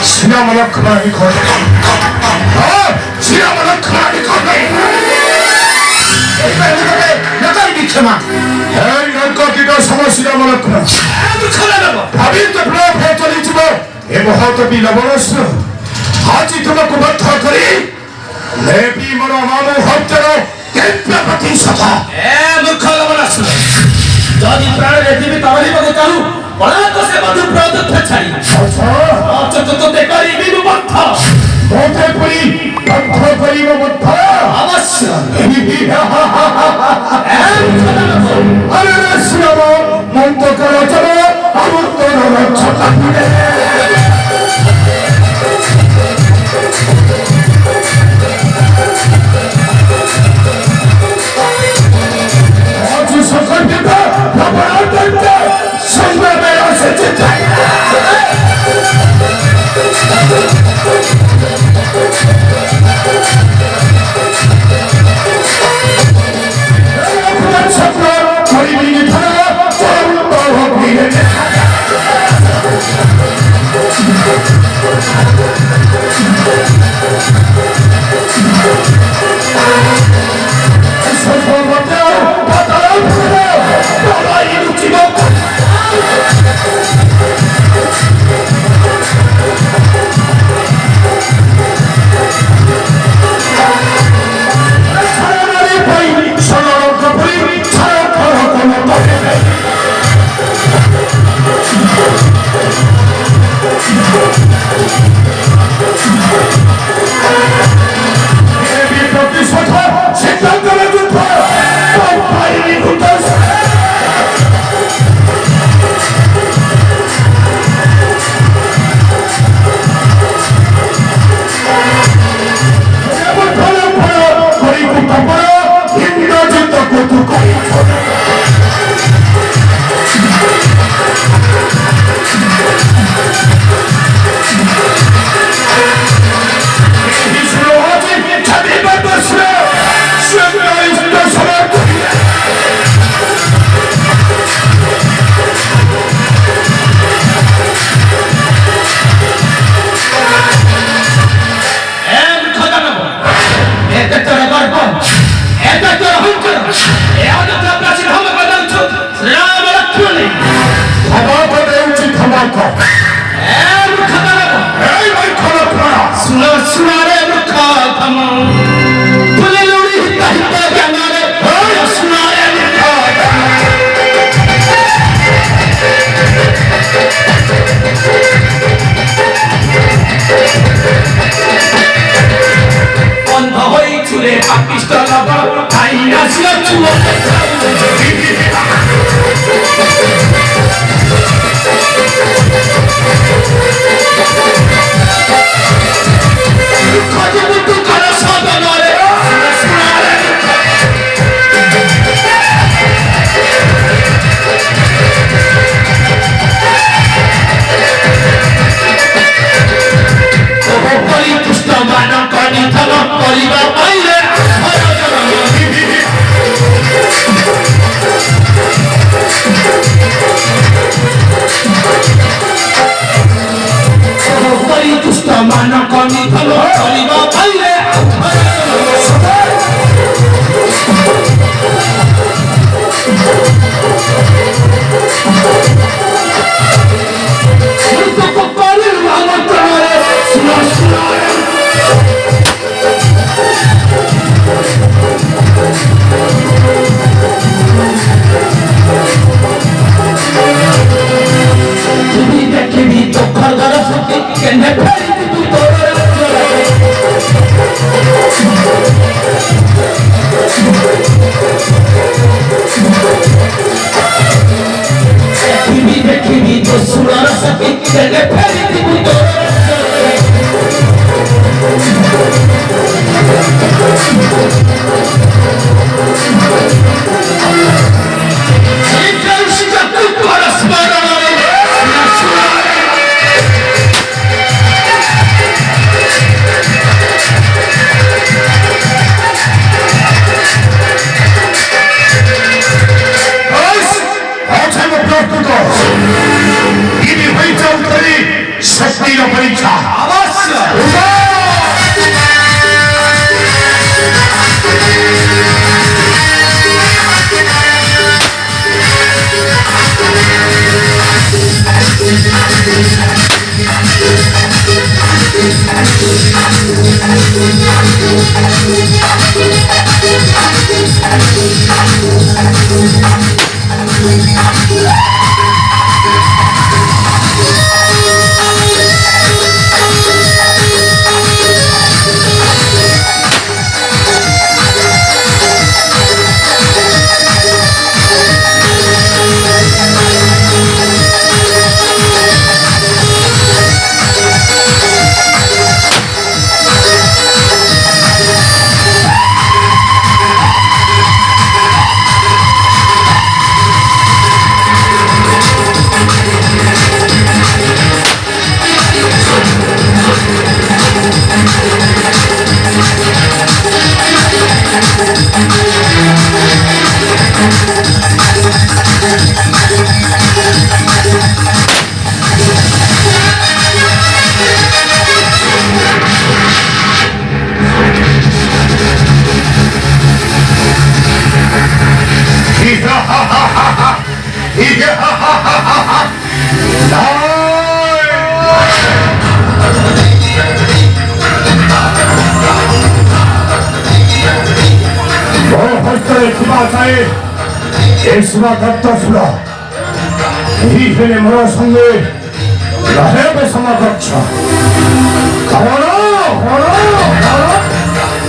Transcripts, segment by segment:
지나마나 그만이 걸려. 지나마나 그만이 걸려. 내가 이 미쳐만. 이런 거기가 성화시나마나 그만. 아주 잘하나 봐. 아빈도 불러 배터리 집어. 이거 허도 빌려버렸어. 아직 들어놓고 못하거리. 내 비모로 마무 헛대로 깰뼈 같은 사타. 무카라버렸어. jadi berada di bawah lima tahun, orang tu saya bantu produk tercari. Contoh tekari minum mata. Motor peri, motor peri motor. Awas. Ada siapa? Motor kalau cakap, aku orang cakap. 가족부터 가라 사단아래 거리 두시다 만원까지 타가 거리가 아이래 거리 두시다 만원까지 타가 거리가 아이래 물도 거리를 만원짜리 수라수라 Tubi de que vi tocar garazo que ne peri tu torre Tubi de que vi to surara que ne peri tu torre 이미 회장들이 새끼가 버리자 아바스 그마사에 예수가 닥터수라 이현의 모라 성내 라헬베 사마 닥쳐 가와라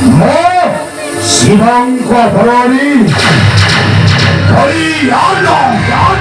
뭐 시방과 바라리 거리 야나